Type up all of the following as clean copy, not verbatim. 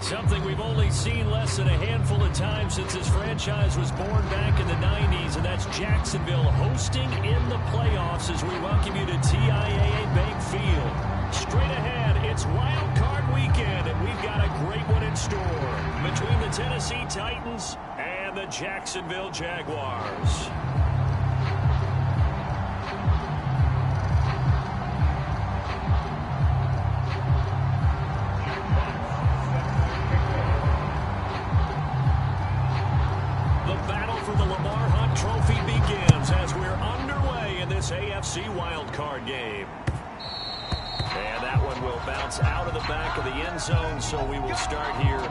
Something we've only seen less than a handful of times since this franchise was born back in the 90s, and that's Jacksonville hosting in the playoffs as we welcome you to TIAA Bank Field. Straight ahead, it's Wild Card Weekend, and we've got a great one in store between the Tennessee Titans and the Jacksonville Jaguars. Trophy begins as we're underway in this AFC wildcard game. And that one will bounce out of the back of the end zone, so we will start here.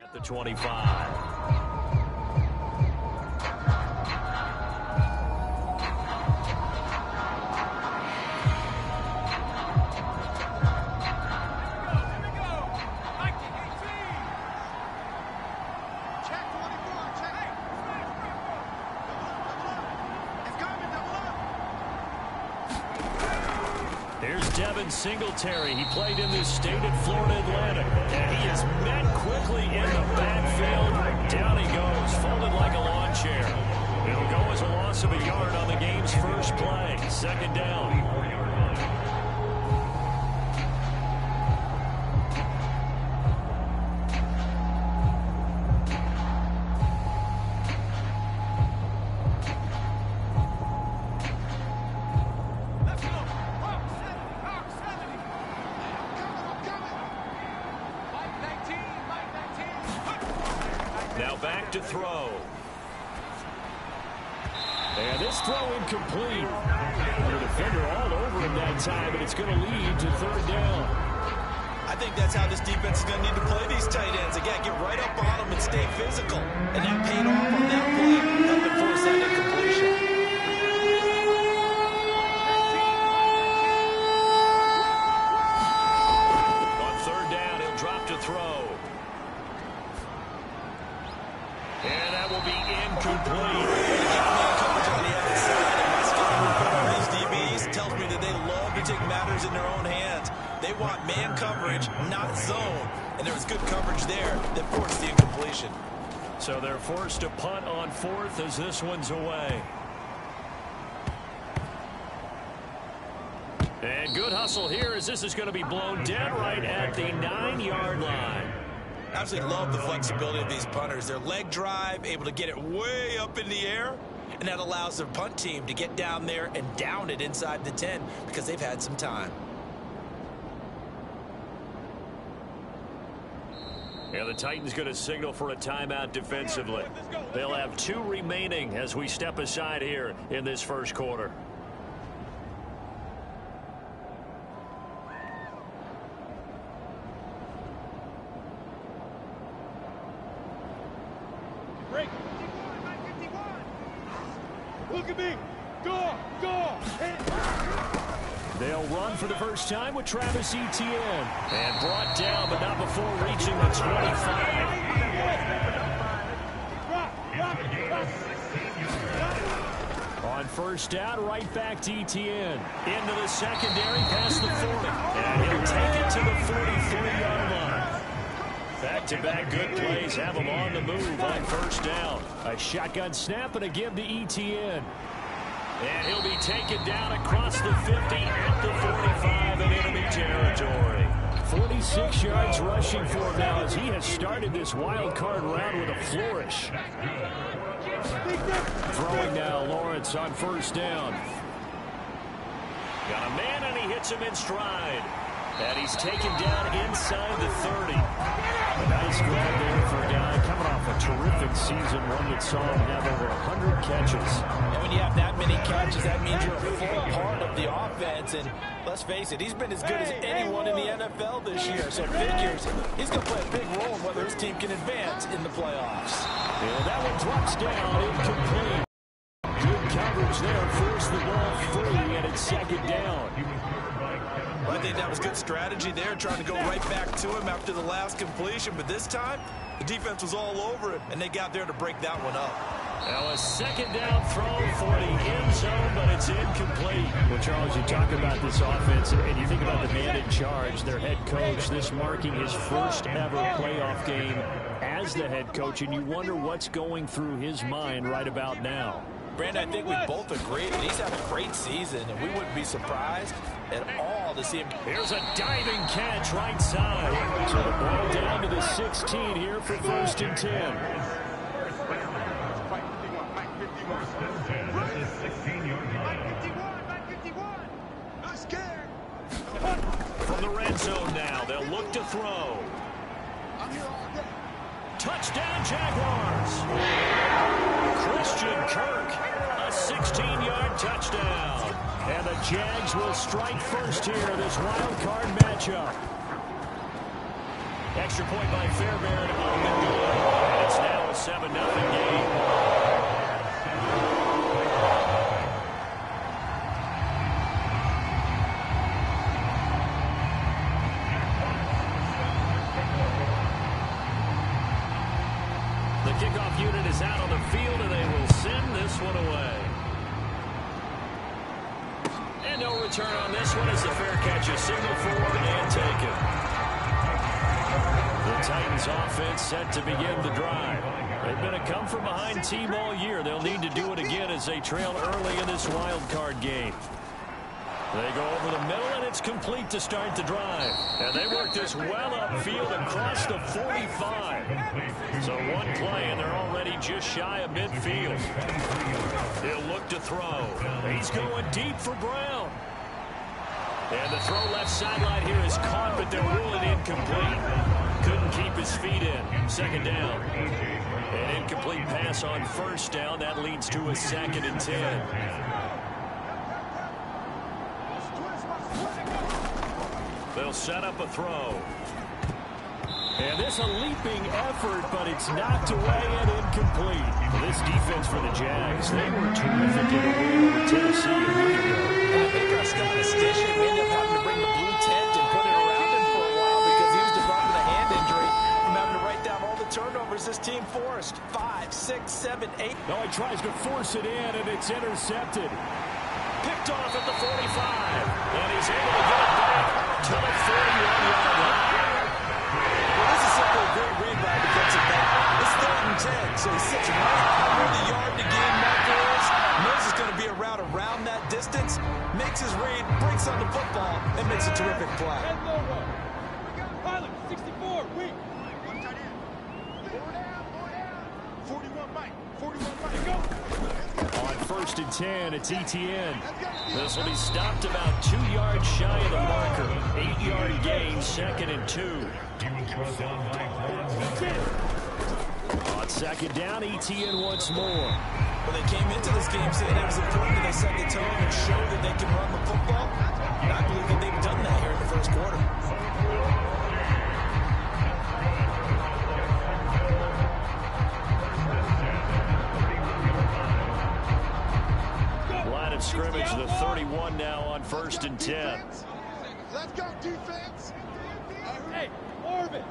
At the 25. Here's Devin Singletary. He played in this state at Florida Atlantic. And he is met quickly in the backfield. Down he goes, folded like a lawn chair. It'll go as a loss of a yard on the game's first play. Second down. Now back to throw. And this throw incomplete. The defender all over him that time, and it's going to lead to third down. I think that's how this defense is going to need to play these tight ends. Again, get right up on them and stay physical. And that paid off on that play, helping force that incompletion. On third down, he'll drop to throw. And that will be incomplete. Coverage on the outside, and my scouting report on these DBs tells me that they love to take matters in their own hands. They want man coverage, not zone. And there was good coverage there that forced the incompletion. So they're forced to punt on fourth as this one's away. And good hustle here as this is going to be blown dead right at the 9-yard line. Absolutely love the flexibility of these punters. Their leg drive, able to get it way up in the air, and that allows their punt team to get down there and down it inside the 10 because they've had some time. Yeah, the Titans going to signal for a timeout defensively. They'll have 2 remaining as we step aside here in this first quarter. Look at me. Go, go. They'll run for the first time with Travis Etienne. And brought down, but not before reaching the 25. On first first down, right back to Etienne. Into the secondary, past the 40. And he'll take it to the 43-yard line. Back-to-back good plays have him on the move on first down. A shotgun snap and a give to Etienne. And he'll be taken down across the 50 at the 45 in enemy territory. 46 yards rushing for him now as he has started this wild card round with a flourish. Throwing now, Lawrence on first down. Got a man and he hits him in stride. And he's taken down inside the 30. A nice grab there for a guy coming off a terrific season, one that saw him have over 100 catches. And when you have that many catches, that means you're a full part of the offense. And let's face it, he's been as good as anyone in the NFL this year. So figures he's going to play a big role in whether his team can advance in the playoffs. And that one drops down, incomplete. Good coverage there, force the ball free, and it's second down. Well, I think that was good strategy there, trying to go right back to him after the last completion. But this time, the defense was all over him, and they got there to break that one up. Now a second down throw for the end zone, but it's incomplete. Well, Charles, you talk about this offense, and you think about the man in charge, their head coach, this marking his first ever playoff game as the head coach, and you wonder what's going through his mind right about now. Brandon, I think we both agree that he's had a great season, and we wouldn't be surprised at all to see him. Here's a diving catch right side. So the ball down to the 16 here for first and 10. From the red zone now, they'll look to throw. Touchdown, Jaguars. Christian Kirk, a 16-yard touchdown. And the Jags will strike first here, this wild card matchup. Extra point by Fairbairn on the goal. It's now a 7-0 game. The kickoff unit is out on the field, and they will send this one away. And no return on this one as the fair catch is signaled for and taken. The Titans offense set to begin the drive. They've been a come-from-behind team all year. They'll need to do it again as they trail early in this wild card game. They go over the middle, and it's complete to start the drive. And they work this well upfield and cross the 45. So one play, and they're already just shy of midfield. He'll look to throw. He's going deep for Brown. And the throw left sideline here is caught, but they're ruling incomplete. Couldn't keep his feet in. Second down. An incomplete pass on first down. That leads to a 2nd and 10. They'll set up a throw. And this a leaping effort, but it's knocked away and incomplete. This defense for the Jags, they were terrific in the win over Tennessee a week ago. And I think our statistician, we ended up having to bring the blue tent and put it around him for a while because he was developing a hand injury from having to write down all the turnovers this team forced. 5, 6, 7, 8. No, he tries to force it in, and it's intercepted. Picked off at the 45, and he's able to get it back to the 41-yard line. Well, this is simply a great read by a defensive back. It's 3rd and 10, so he sits right where the yard to gain marker is. Knows it's going to be a route around that distance. Makes his read, breaks on the football, and makes a terrific play. Pilot, 64, wait. One tight end. 4 down. 41 Mike, 41 Mike, go. On 1st and 10, it's Etienne. This will be stopped about 2 yards shy of the marker. 8-yard gain, 2nd and 2. On 2nd down, Etienne once more. Well, they came into this game saying it was important that they set the tone and show that they can run the football. And I believe that they've done that here in the first quarter. Line of scrimmage, the 31 now on 1st and 10. Let's go, defense. Hey, Orban.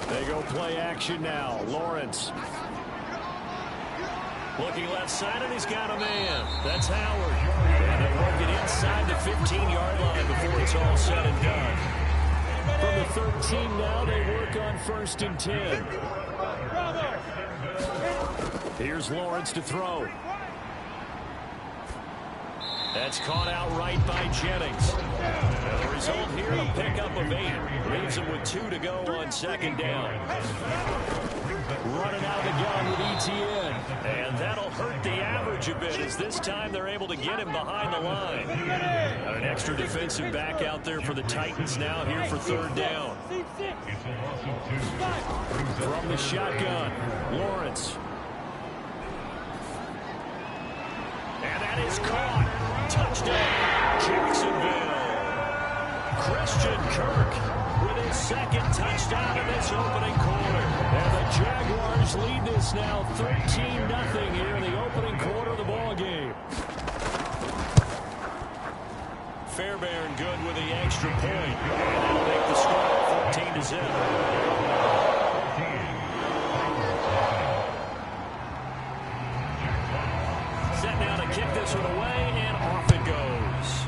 They go play action now. Lawrence. Looking left side, and he's got a man. That's Howard. And they work it inside the 15-yard line before it's all said and done. From the 13 now, they work on 1st and 10. Here's Lawrence to throw. That's caught out right by Jennings. And the result here, a pickup of 8. Leaves him with 2 to go on 2nd down. Running out of the gun with Etienne. And that'll hurt the average a bit as this time they're able to get him behind the line. Got an extra defensive back out there for the Titans now here for 3rd down. From the shotgun, Lawrence. And that is caught. Touchdown, Jacksonville. Christian Kirk with his 2nd touchdown in this opening quarter. And the Jaguars lead this now 13-0 here in the opening quarter of the ball game. Fairbairn good with the extra point. And that'll make the score 14-0. Set now to kick this one away, and off it goes.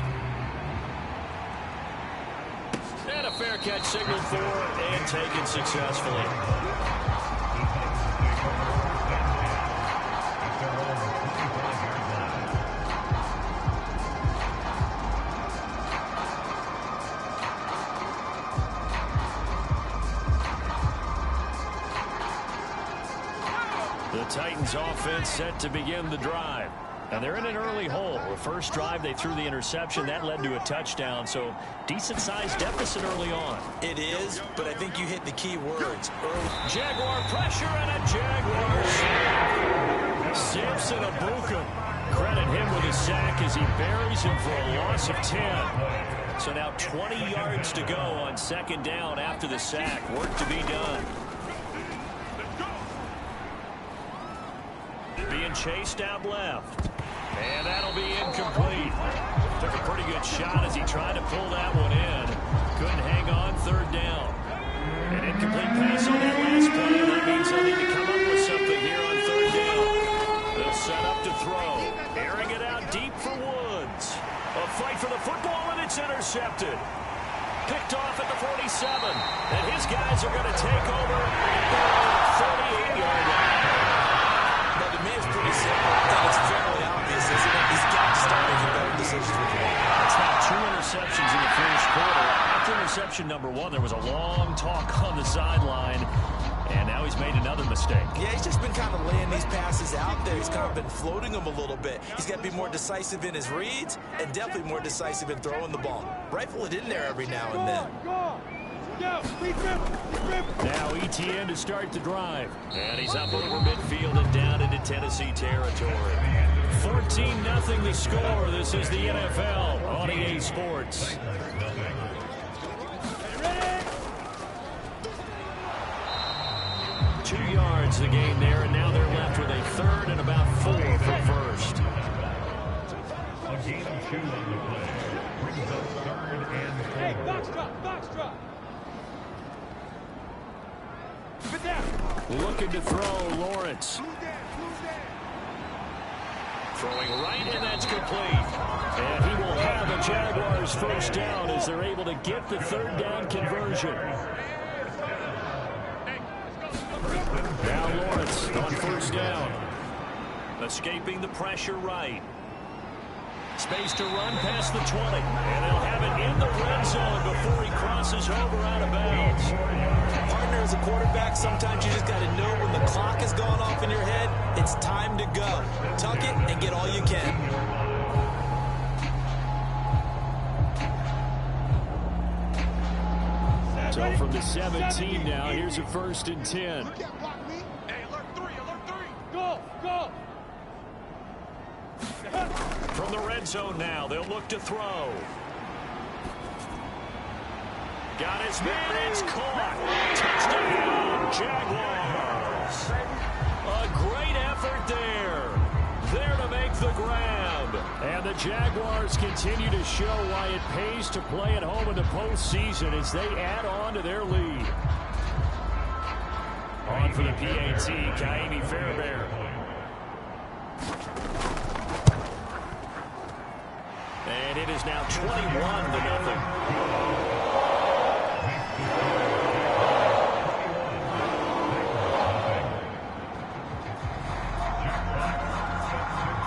And a fair catch signaled for and taken successfully. The Titans offense set to begin the drive. And they're in an early hole. The first drive, they threw the interception. That led to a touchdown. So decent-sized deficit early on. It is, but I think you hit the key words. Jaguar pressure and a Jaguar sack. Samson Ebukam. Credit him with a sack as he buries him for a loss of 10. So now 20 yards to go on 2nd down after the sack. Work to be done. Being chased out left. And that'll be incomplete. Took a pretty good shot as he tried to pull that one in. Couldn't hang on 3rd down. An incomplete pass on that last play. And that means they'll need to come up with something here on 3rd down. They'll set up to throw. Airing it out deep for Woods. A fight for the football, and it's intercepted. Picked off at the 47. And his guys are going to take over at the 38-yard line. But to me, it's pretty simple. I think it's fairly obvious, isn't it? He's got to start making better decisions with the ball. That's now 2 interceptions in the first quarter. After interception number 1, there was a long talk on the sideline. And now he's made another mistake. Yeah, he's just been kind of laying these passes out there. He's kind of been floating them a little bit. He's got to be more decisive in his reads and definitely more decisive in throwing the ball. Rifle it in there every now and then. Now Etienne to start the drive. And he's up over midfield and down into Tennessee territory. 14-0 the score. This is the NFL on EA Sports. Two yards the gain there, and now they're left with a 3rd and about 4 for 1st. A gain of 2 on the play. Brings up 3rd and 4. Hey, box drop. Looking to throw, Lawrence. Throwing right, and that's complete. And he will have the Jaguars 1st down as they're able to get the 3rd down conversion. Now Lawrence on 1st down. Escaping the pressure right. Space to run past the 20. And they'll have it in the red zone before he crosses over out of bounds. Partner, as a quarterback, sometimes you just got to know when the clock has gone off in your head, it's time to go. Tuck it and get all you can. So from the 17 now, here's a 1st and 10. Hey, alert 3. Go. From the red zone now, they'll look to throw. Got his man, it's caught. Touchdown, Jaguars. A great effort there. There to make the grab. And the Jaguars continue to show why it pays to play at home in the postseason as they add on to their lead. On for the PAT, Ka'imi Fairbairn. And it is now 21-0.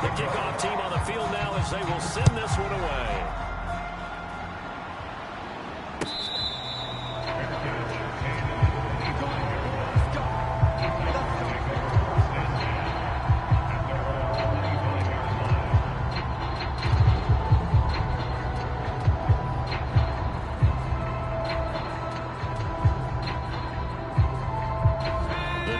The kickoff team on the field now as they will send this one away.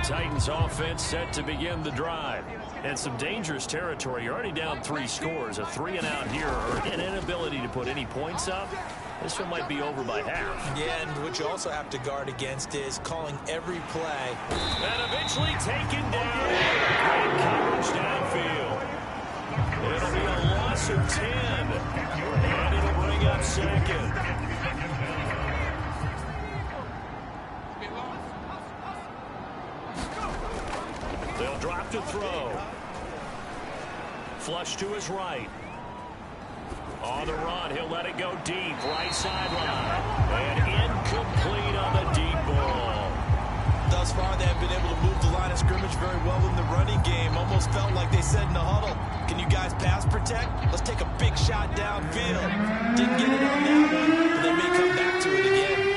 Titans offense set to begin the drive. And some dangerous territory. You're already down 3 scores. A 3-and-out here or an inability to put any points up. This one might be over by half. Yeah, and what you also have to guard against is calling every play. And eventually taken down. Great coverage downfield. It'll be a loss of 10. And it'll bring up second. They'll drop to throw. Flush to his right. On the run, he'll let it go deep. Right sideline. And incomplete on the deep ball. Thus far, they have been able to move the line of scrimmage very well in the running game. Almost felt like they said in the huddle, can you guys pass protect? Let's take a big shot downfield. Didn't get it on that one, but they may come back to it again.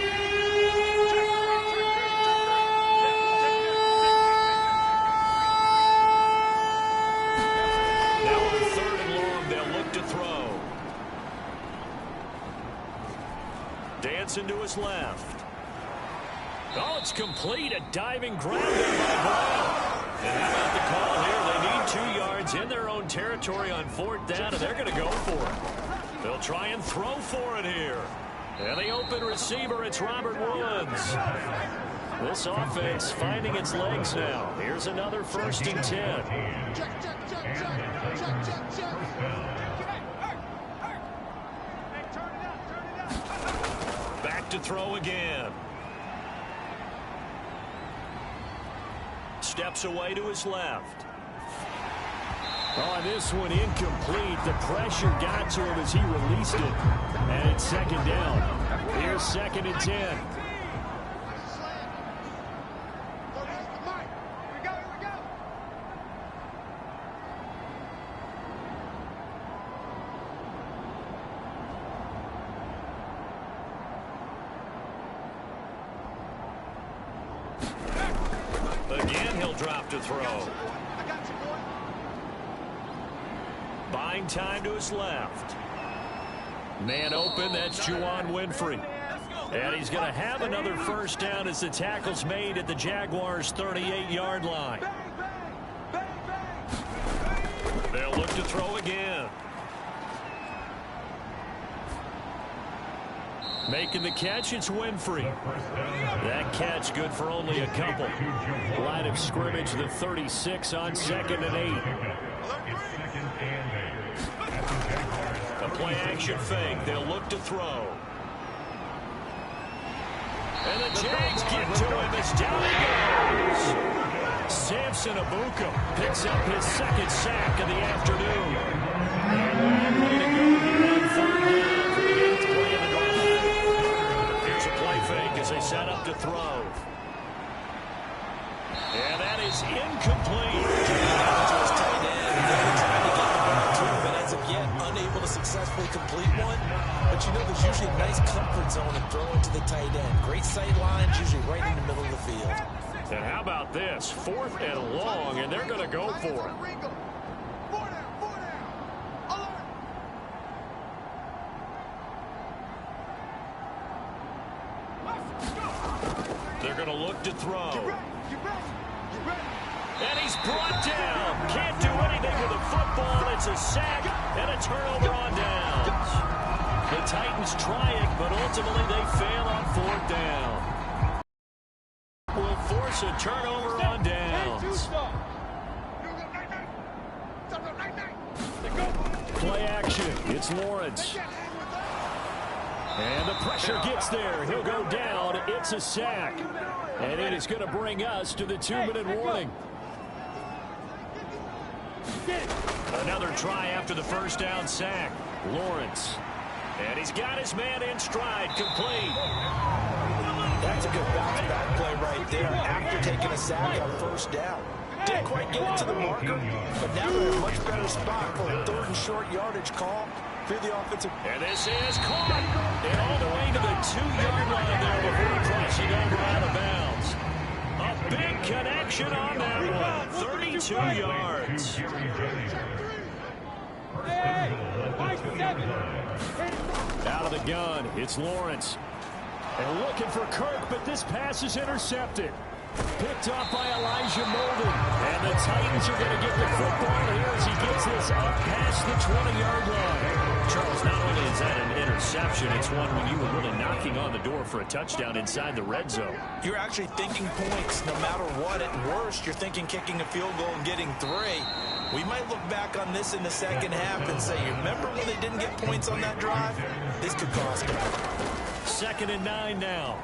Dancing to his left. Oh, it's complete. A diving grab by Brown. And how about the call here? They need 2 yards in their own territory on 4th down, and they're going to go for it. They'll try and throw for it here. And the open receiver, it's Robert Woods. This offense finding its legs now. Here's another 1st and 10. Back to throw again. Steps away to his left. On this one, incomplete. The pressure got to him as he released it. And it's 2nd down. Here's 2nd and 10. Again, he'll drop to throw. Buying time to his left. Man open, that's Juwan Winfrey. And he's going to have another 1st down as the tackle's made at the Jaguars' 38-yard line. They'll look to throw again. Making the catch, it's Winfrey. That catch good for only a couple. Line of scrimmage, the 36 on 2nd and 8. A play action fake. They'll look to throw. And the Jags get to him as down he goes. Samson Abuka picks up his 2nd sack of the afternoon. And long way to go here on 3rd down for the 8th play of the drive. Here's a play fake as they set up to throw. And that is incomplete. Unable to successfully complete one, but you know there's usually a nice comfort zone in throwing to the tight end. Great sight lines, usually right in the middle of the field. And how about this? 4th and long, and they're going to go for it. They're going to look to throw. And he's brought down. Can't do anything with the football. It's a sack and a turnover on downs. The Titans try it, but ultimately they fail on 4th down. Will force a turnover on downs. Play action. It's Lawrence. And the pressure gets there. He'll go down. It's a sack. And it is going to bring us to the 2-minute warning. Another try after the first down sack. Lawrence. And he's got his man in stride, complete. That's a good bounce-back play right there after taking a sack on first down. Didn't quite get it to the marker, but now they're in a much better spot for a 3rd and short yardage call through the offensive. And this is caught. And all the way to the 2-yard line there before crossing over out of bounds. A big connection on that one. 32 yards. Out of the gun, it's Lawrence. And looking for Kirk, but this pass is intercepted. Picked off by Elijah Molden. And the Titans are going to get the football here as he gets this up past the 20-yard line. Charles, not only is that an interception, it's one when you were really knocking on the door for a touchdown inside the red zone. You're actually thinking points no matter what. At worst, you're thinking kicking a field goal and getting 3. We might look back on this in the second half and say, you remember when they didn't get points on that drive? This could cost them. 2nd and 9 now.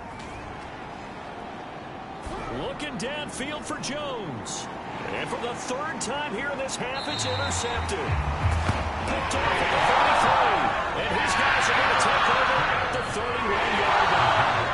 Looking downfield for Jones. And for the 3rd time here in this half, it's intercepted. Picked off at the 33. And his guys are going to take over at the 31-yard line.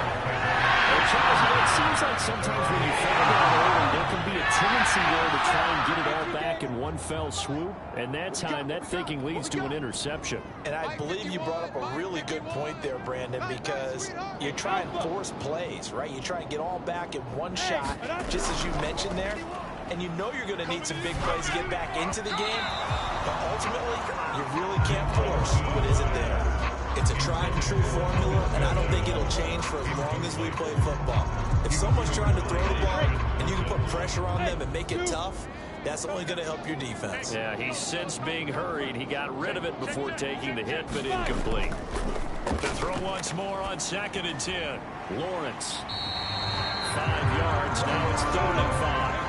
And Charles, it seems like sometimes when you fall down early, there can be a tendency there to try and get it all back in one fell swoop. And that time, that thinking leads to an interception. And I believe you brought up a really good point there, Brandon, because you try and force plays, right? You try and get all back in one shot, just as you mentioned there. And you know you're going to need some big plays to get back into the game. But ultimately, you really can't force what isn't there. It's a tried-and-true formula, and I don't think it'll change for as long as we play football. If someone's trying to throw the ball and you can put pressure on them and make it tough, that's only going to help your defense. Yeah, he's since being hurried. He got rid of it before taking the hit, but incomplete. The throw once more on 2nd and 10. Lawrence. 5 yards. Now it's 3rd and 5.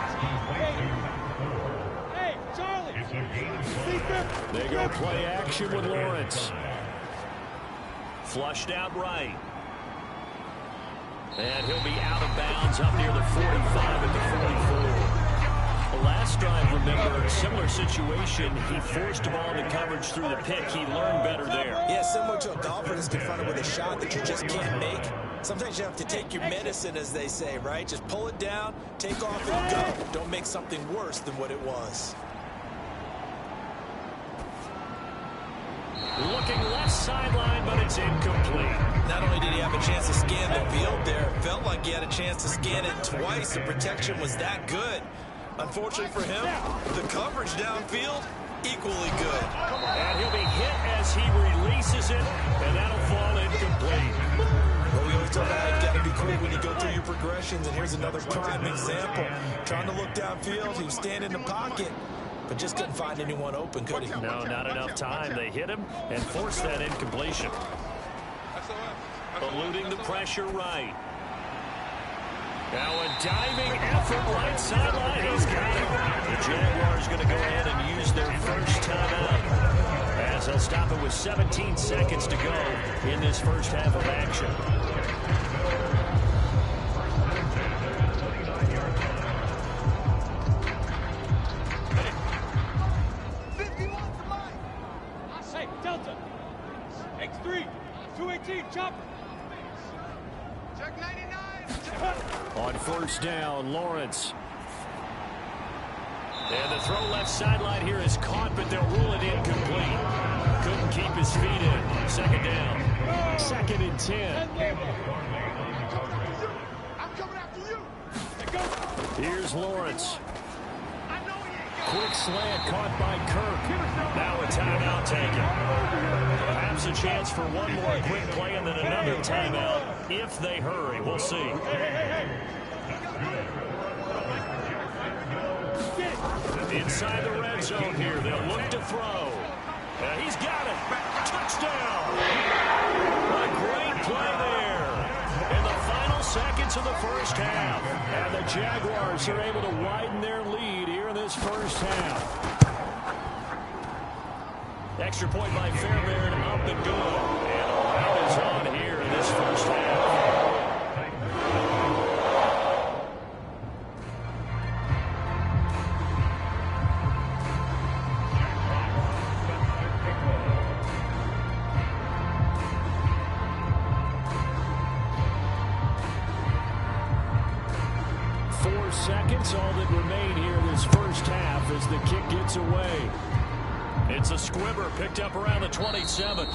Hey, Charlie. They go play action with Lawrence. Flushed out right. And he'll be out of bounds up near the 45 at the 44. The last drive, remember, similar situation. He forced the ball into coverage through the pick. He learned better there. Yeah, similar to a golfer that's confronted with a shot that you just can't make. Sometimes you have to take your medicine, as they say, right? Just pull it down, take off, and go. Don't make something worse than what it was. Looking left sideline, but it's incomplete. Not only did he have a chance to scan the field there, it felt like he had a chance to scan it twice. The protection was that good. Unfortunately for him, the coverage downfield, equally good. And he'll be hit as he releases it, and that'll fall incomplete. Well, we always talk about how you got to be quick when you go through your progressions, and here's another prime example. Trying to look downfield, he was standing in the pocket, but just couldn't find anyone open, could he? No, not enough time. They hit him and forced that incompletion. Eluding the pressure right. Now a diving effort right sideline. He's got it. The Jaguars going to go ahead and use their first timeout, as they'll stop it with 17 seconds to go in this first half of action. Hey, Delta. X3, 218, chopper. Check 99. On first down, Lawrence. And the throw left sideline here is caught, but they'll rule it incomplete. Couldn't keep his feet in. 2nd down. 2nd and 10. I'm coming after you. Here's Lawrence. Quick slant caught by Kirk. Now a timeout taken. Perhaps a chance for one more quick play and then another timeout if they hurry. We'll see. Inside the red zone here. They'll look to throw. He's got it. Touchdown. A great play there. In the final seconds of the first half. And the Jaguars are able to widen their lead here in this first half. Extra point by Fairbairn, up and good. And a round is on here in this first half. That's all that remain here this first half as the kick gets away. It's a squibber picked up around the 27.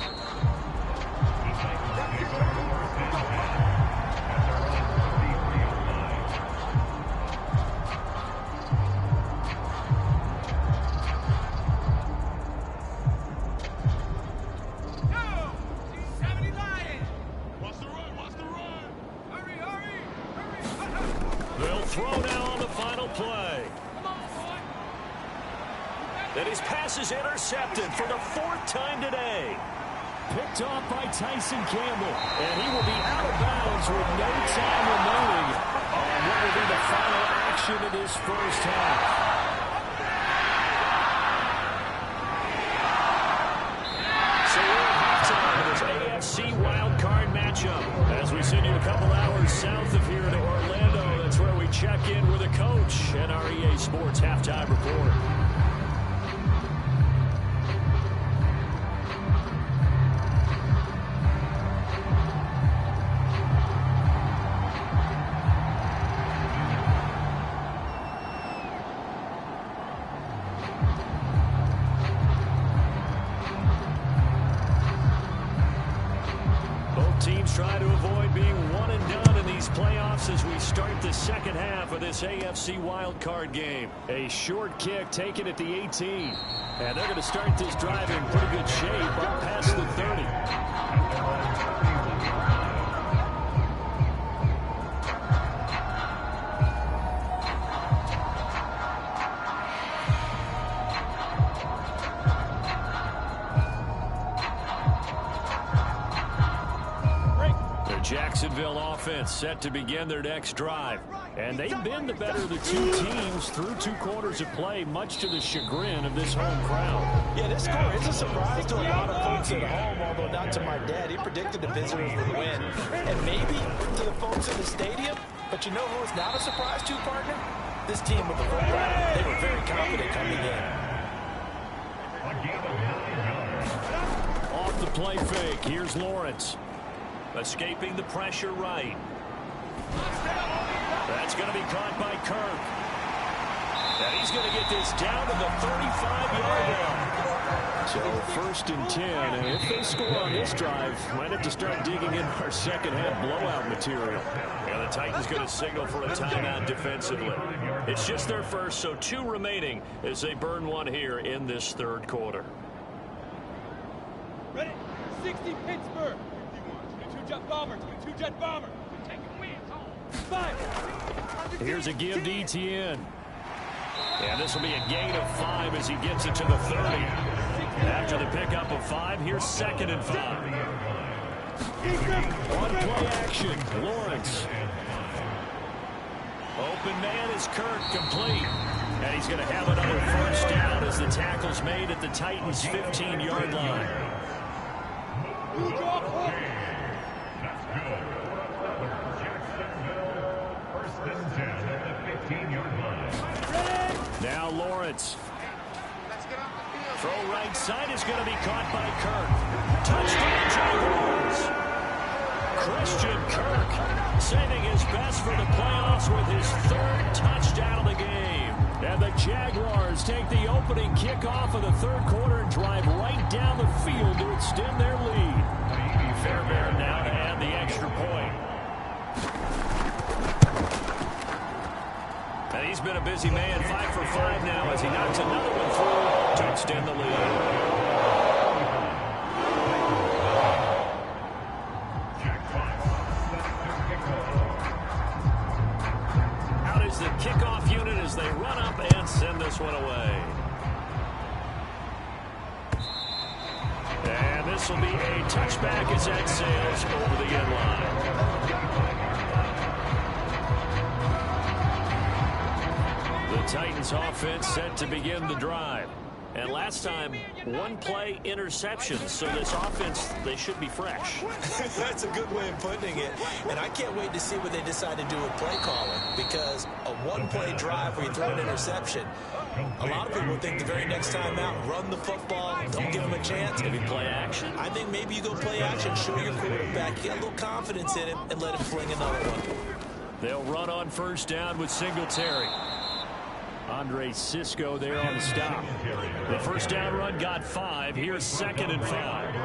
They'll throw now on the final play. And his pass is intercepted for the 4th time today. Picked off by Tyson Campbell. And he will be out of bounds with no time remaining on what will be the final action of this first half. So we're at halftime of this AFC wildcard matchup. As we send you a couple hours south of here to Orlando, that's where we check in with a coach and our EA Sports halftime report. Teams try to avoid being one and done in these playoffs as we start the second half of this AFC wildcard game. A short kick taken at the 18. And they're going to start this drive in pretty good shape up past the 30. Jacksonville offense set to begin their next drive. And they've been the better of the two teams through 2 quarters of play, much to the chagrin of this home crowd. Yeah, this score is a surprise to a lot of folks at home, although not to my dad. He predicted the visitors would win. And maybe to the folks in the stadium. But you know who is not a surprise to, partner? This team with the football. They were very confident coming in. Off the play fake, here's Lawrence. Escaping the pressure right. That's going to be caught by Kirk. And he's going to get this down to the 35-yard line. So 1st and 10. And if they score on this drive, might have to start digging in our second half blowout material. And the Titans going to signal for a timeout defensively. It's just their first, so 2 remaining as they burn one here in this 3rd quarter. Ready? 60 Pittsburgh. 22-jet bomber. 22-jet bomber. Taking wins home. 5. Here's a give to Etienne. And this will be a gain of 5 as he gets it to the 30. After the pickup of 5, here's 2nd and 5. On play action, Lawrence. Open man is Kirk, complete. And he's going to have another 1st down as the tackle's made at the Titans' 15-yard line. Now Lawrence. Throw right side is going to be caught by Kirk. Touchdown Jaguars. Christian Kirk saving his best for the playoffs with his 3rd touchdown of the game. And the Jaguars take the opening kickoff of the 3rd quarter and drive right down the field to extend their lead. Fairbairn now to add the extra point. And he's been a busy man, 5 for 5 now as he knocks another one through to extend the lead. Out is the kickoff unit as they run up and send this one away. And this will be a touchback as that sails over the end line. The Titans offense set to begin the drive. And last time, 1 play interception. So this offense, they should be fresh. That's a good way of putting it. And I can't wait to see what they decide to do with play calling. Because a 1-play drive where you throw an interception, a lot of people think the very next time out, run the football, don't give them a chance. Maybe play action. I think maybe you go play action, show your quarterback, get a little confidence in him, and let him fling another one. They'll run on 1st down with Singletary. Andre Cisco there on the stop. The first down run got 5. Here's 2nd and 5.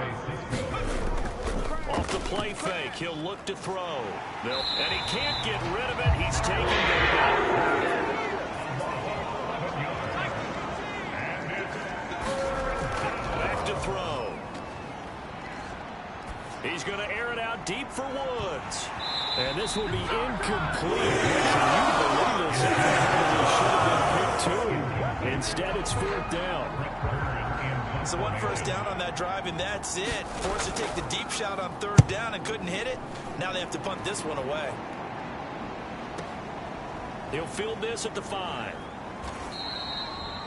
Off the play fake, he'll look to throw. And he can't get rid of it. He's taken down. Back to throw. He's going to air it out deep for Woods. And this will be incomplete. Should have been picked too. Instead, it's 4th down. So 1 first down on that drive, and that's it. Forced to take the deep shot on 3rd down and couldn't hit it. Now they have to punt this one away. He'll field this at the 5.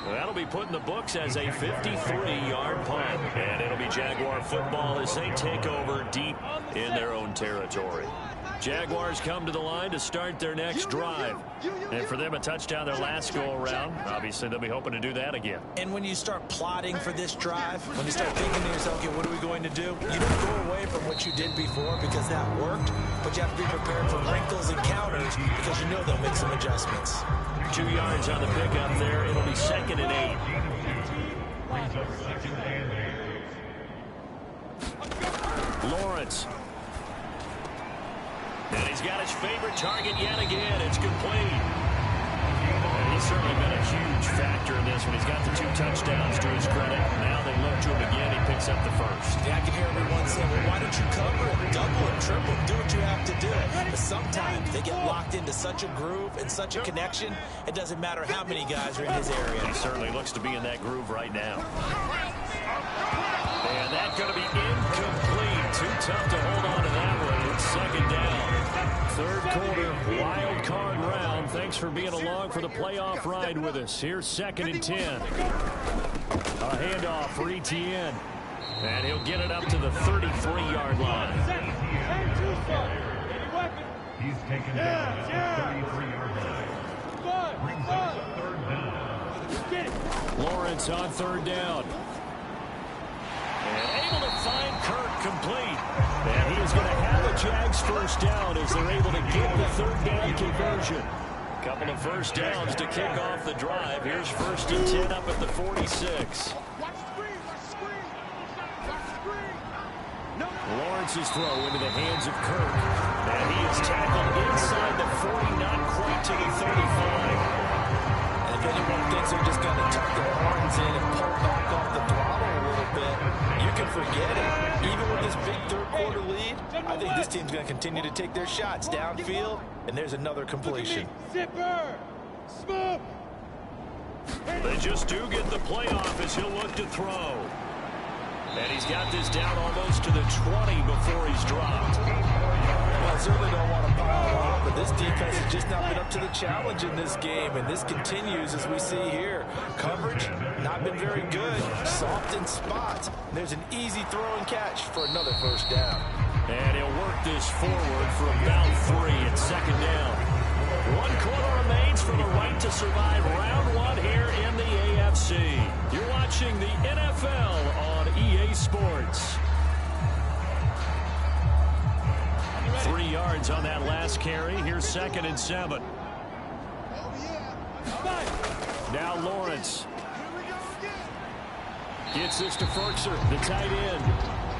That'll be put in the books as a 53-yard punt. And it'll be Jaguar football as they take over deep in their own territory. Jaguars come to the line to start their next drive. And for them, a touchdown their last go-around. Obviously, they'll be hoping to do that again. And when you start plotting for this drive, when you start thinking to yourself, okay, what are we going to do? You don't go away from what you did before because that worked, but you have to be prepared for wrinkles and counters because you know they'll make some adjustments. 2 yards on the pickup there. It'll be 2nd and 8. Lawrence. And he's got his favorite target yet again. It's complete. And he's certainly been a huge factor in this one. He's got the 2 touchdowns to his credit. Now they look to him again. He picks up the first. Yeah, I can hear everyone saying, well, why don't you cover him, double him, triple him, do what you have to do. But sometimes they get locked into such a groove and such a connection, it doesn't matter how many guys are in his area. He certainly looks to be in that groove right now. And that's going to be incomplete. Too tough to hold on to that one. It's 2nd down. 3rd quarter, wild card round. Thanks for being along for the playoff ride with us. Here's 2nd and 10. A handoff for Etienne. And he'll get it up to the 33-yard line. He's taken down at the 33-yard line. Brings up 3rd down. Lawrence on 3rd down. And able to find Kirk complete. And he is going to have a Jags first down as they're able to get the 3rd down conversion. Couple of first downs to kick off the drive. Here's 1st and 10 up at the 46. Lawrence's throw into the hands of Kirk. And he is tackled inside the 40, not quite to the 35. And if anyone thinks they're just going to tuck their horns in and pull back off the throttle a little bit, you can forget it. Even with this big 3rd quarter lead, I think this team's going to continue to take their shots downfield, and there's another completion. Zipper! Smoke! They just do get the playoff as he'll look to throw. And he's got this down almost to the 20 before he's dropped. Well, I certainly don't want to pile on, but this defense has just not been up to the challenge in this game, and this continues as we see here. Coverage, not been very good. Soft in spots. There's an easy throw and catch for another first down. And he'll work this forward for about 3 at 2nd down. 1 quarter remains for the right to survive round 1 here in the AFC. You're watching the NFL on EA Sports. 3 yards on that last carry. Here's 2nd and 7. Now Lawrence. Gets this to Ferkser, the tight end.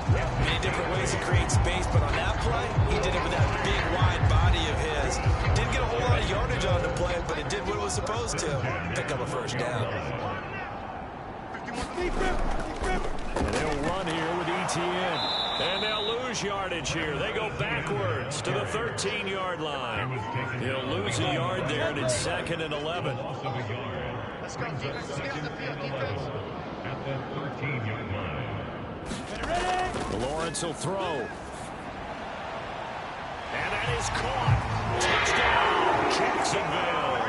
Many different ways to create space, but on that play, he did it with that big, wide body of his. Didn't get a whole lot of yardage on the play, but it did what it was supposed to. Pick up a first down. And they'll run here with Etienne. And they'll lose yardage here. They go backwards to the 13-yard line. He'll lose a yard there, and it's 2nd and 11. Let's go, defense. Stay on the field, defense. At the 13-yard line. Lawrence will throw. And that is caught. Touchdown, Jacksonville.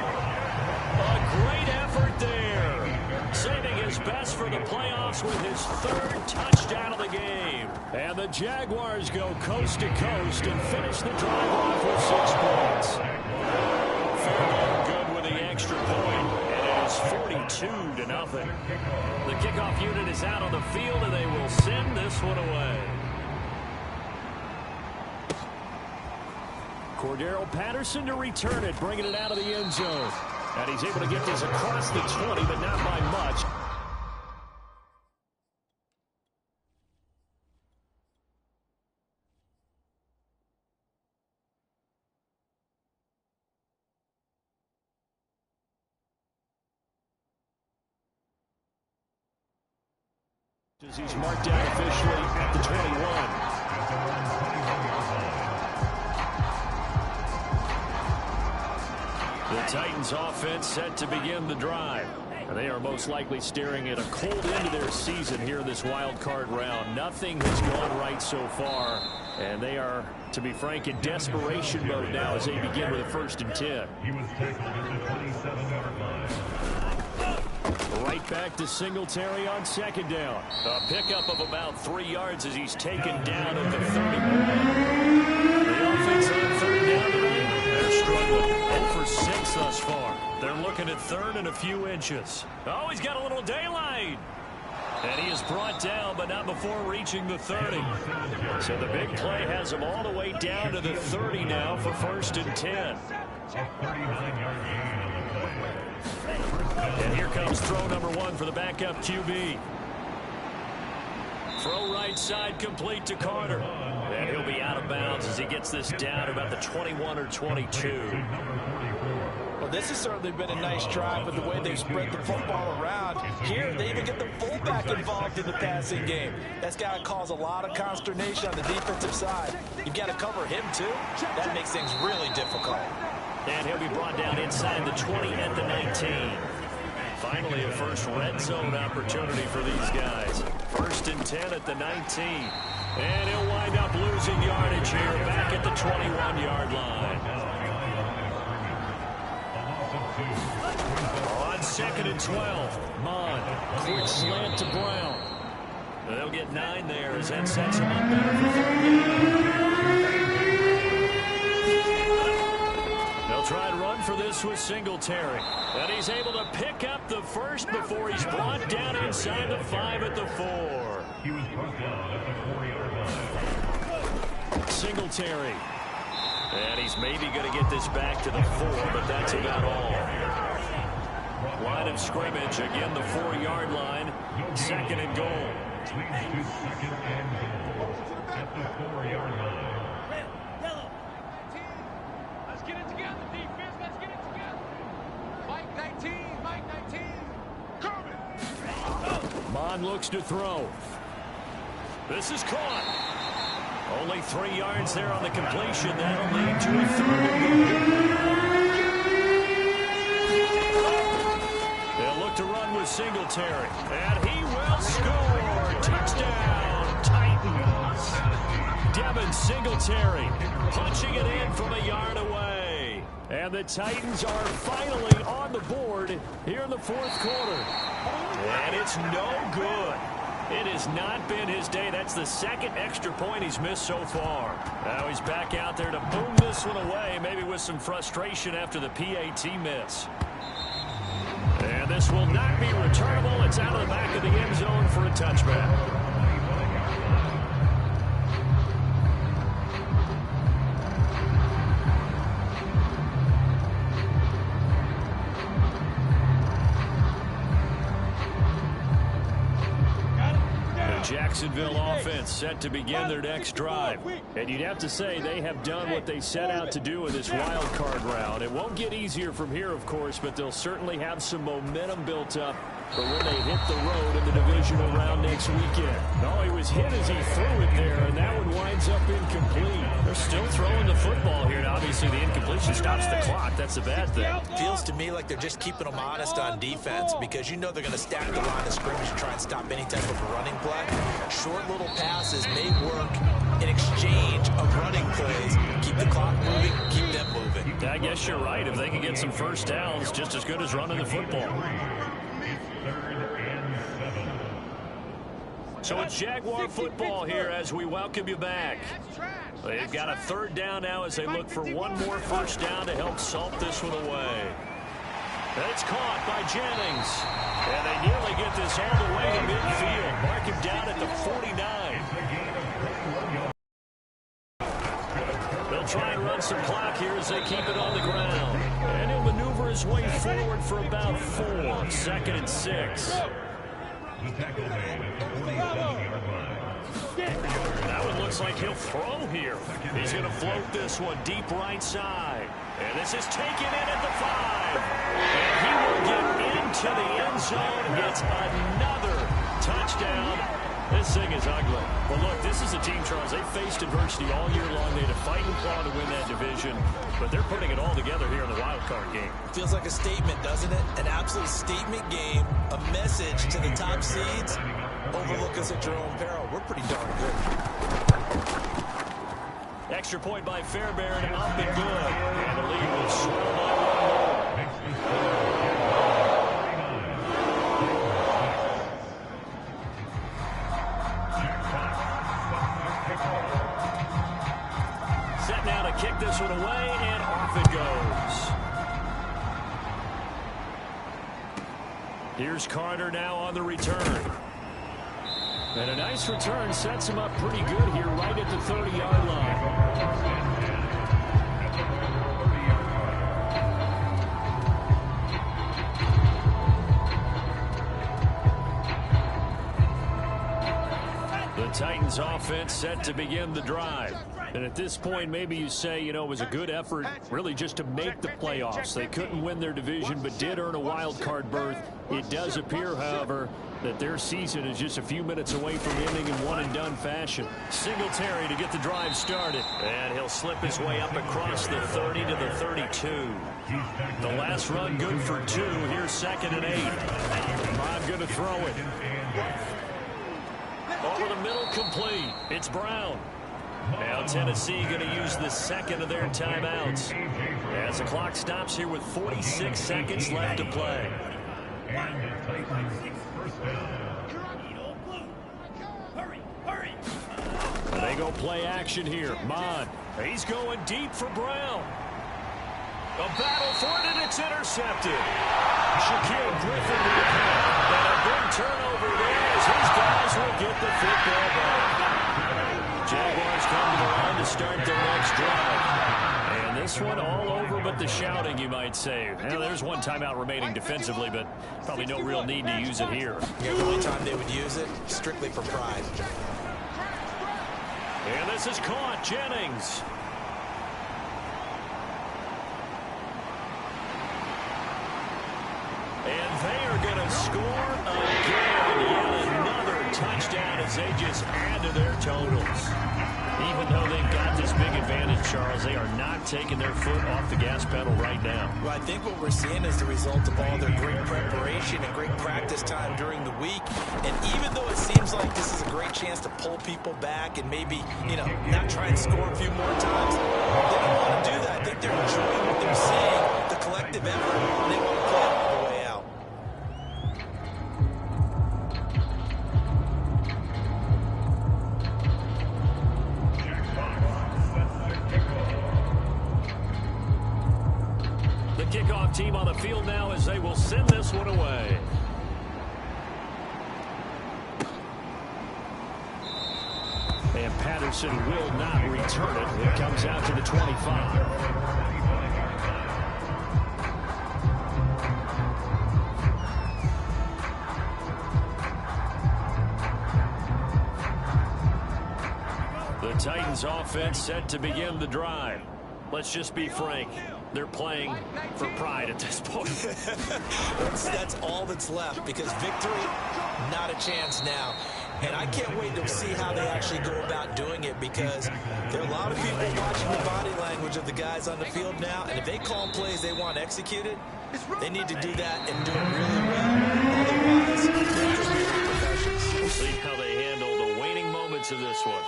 A great effort there. Saving his best for the playoffs with his 3rd touchdown of the game. And the Jaguars go coast to coast and finish the drive off with 6 points. Fairbairn good with the extra point. And it is 42-0. The kickoff unit is out on the field, and they will send this one away. Cordero Patterson to return it, bringing it out of the end zone. And he's able to get this across the 20, but not by much. As he's marked out officially at the 21. The Titans offense set to begin the drive. And they are most likely staring at a cold end of their season here in this wild card round. Nothing has gone right so far. And they are, to be frank, in desperation mode now as they begin with a 1st and 10. He was tackled at the 27-yard line. Right back to Singletary on 2nd down. A pickup of about 3 yards as he's taken down at the 30. The offense on 3rd down tonight, they're struggling. 0 for 6 thus far. They're looking at 3rd and a few inches. Oh, he's got a little daylight. And he is brought down, but not before reaching the 30. So the big play has him all the way down to the 30 now for 1st and 10. And here comes throw number 1 for the backup QB. Throw right side complete to Carter. And he'll be out of bounds as he gets this down to about the 21 or 22. Well, this has certainly been a nice drive with the way they've spread the football around. Here, they even get the fullback involved in the passing game. That's got to cause a lot of consternation on the defensive side. You've got to cover him, too. That makes things really difficult. And he'll be brought down inside the 20 at the 19. Finally, a first red zone opportunity for these guys. 1st and 10 at the 19. And he'll wind up losing yardage here back at the 21-yard line. On 2nd and 12, Mond, quick slant to Brown. They'll get 9 there as that sets him up better for 3rd down. They'll try and run for this with Singletary. And he's able to pick up the first before he's brought down inside the 5 at the 4. He was brought down at the 4-yard line. Singletary. And he's maybe going to get this back to the 4, but that's about all. Line of scrimmage, again the 4-yard line. 2nd and goal. Leads to 2nd and goal at the 4-yard line. Let's get it together, defense. Let's get it together. Mike 19, Mike 19. Coming. Mond looks to throw. This is caught. Only 3 yards there on the completion. That'll lead to a 3rd and goal. They'll look to run with Singletary. And he will score. Touchdown, Titans. Devin Singletary punching it in from a yard away. And the Titans are finally on the board here in the 4th quarter. And it's no good. It has not been his day. That's the 2nd extra point he's missed so far. Now he's back out there to boom this one away, maybe with some frustration after the PAT miss. And this will not be returnable. It's out of the back of the end zone for a touchback. Jacksonville offense set to begin their next drive. And you'd have to say they have done what they set out to do in this wild card round. It won't get easier from here, of course, but they'll certainly have some momentum built up for when they hit the road in the divisional round next weekend. Oh, he was hit as he threw it there, and that one winds up incomplete. They're still throwing the football here, and obviously the incompletion stops the clock. That's the bad thing. Feels to me like they're just keeping them honest on defense because you know they're going to stack the line of scrimmage and try and stop any type of a running play. Short little passes may work in exchange of running plays. Keep the clock moving, keep them moving. I guess you're right. If they can get some first downs, just as good as running the football. So it's Jaguar football here as we welcome you back. They've got a 3rd down now as they look for one more first down to help salt this one away. It's caught by Jennings. And they nearly get this all the way to midfield. Mark him down at the 49. They'll try and run some clock here as they keep it on the ground. And he'll maneuver his way forward for about 4. 2nd and 6. The tackle made at the 47-yard line. That one looks like he'll throw here. He's going to float this one deep right side. And this is taken in at the 5. And he will get into the end zone. Gets another touchdown. This thing is ugly. Well, look, this is a team, Charles. They faced adversity all year long. They had to fight and claw to win that division. But they're putting it all together here in the wild card game. Feels like a statement, doesn't it? An absolute statement game. A message to the top seeds. Overlook us at your own peril. We're pretty darn good. Extra point by Fairbairn, up and good. And the lead will swell by 1 more. Set now to kick this one away, and off it goes. Here's Carter now on the return. And a nice return sets him up pretty good here right at the 30-yard line. The Titans offense set to begin the drive. And at this point, maybe you say, you know, it was a good effort really just to make the playoffs. They couldn't win their division but did earn a wild card berth. It does appear, however, that their season is just a few minutes away from ending in one-and-done fashion. Singletary to get the drive started. And he'll slip his way up across the 30 to the 32. The last run good for 2. Here's 2nd and 8. I'm going to throw it. Over the middle, complete. It's Brown. Now Tennessee going to use the second of their timeouts as the clock stops here with 46 seconds left to play. And the Titans first down. They go play action here. Mond. He's going deep for Brown. A battle for it, and it's intercepted. Shaquille Griffin to the pass. And a big turnover there as his guys will get the football back. Jaguars come to the line to start their next drive. And this one all over but the shouting, you might say. Now, there's one timeout remaining defensively, but probably no real need to use it here. Yeah, the only time they would use it, strictly for pride. And this is caught. Jennings. And they are going to score again. Yet another touchdown as they just add to their totals. Even though they've got this big advantage, Charles, they are not taking their foot off the gas pedal right now. Well, I think what we're seeing is the result of all their great preparation and great practice time during the week. And even though it seems like this is a great chance to pull people back and maybe, you know, not try and score a few more times, they don't want to do that. I think they're enjoying what they're seeing, the collective effort, and they want to play it all the way out. The kickoff team on the field now as they will send this one away. And Patterson will not return it. It comes out to the 25. The Titans offense set to begin the drive. Let's just be frank. They're playing for pride at this point. That's all that's left, because victory, not a chance now. And I can't wait to see how they actually go about doing it, because there are a lot of people watching the body language of the guys on the field now, and if they call plays they want executed, they need to do that and do it really well. Otherwise, there could be repercussions. We'll see how they handle the waning moments of this one.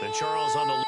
And Charles on the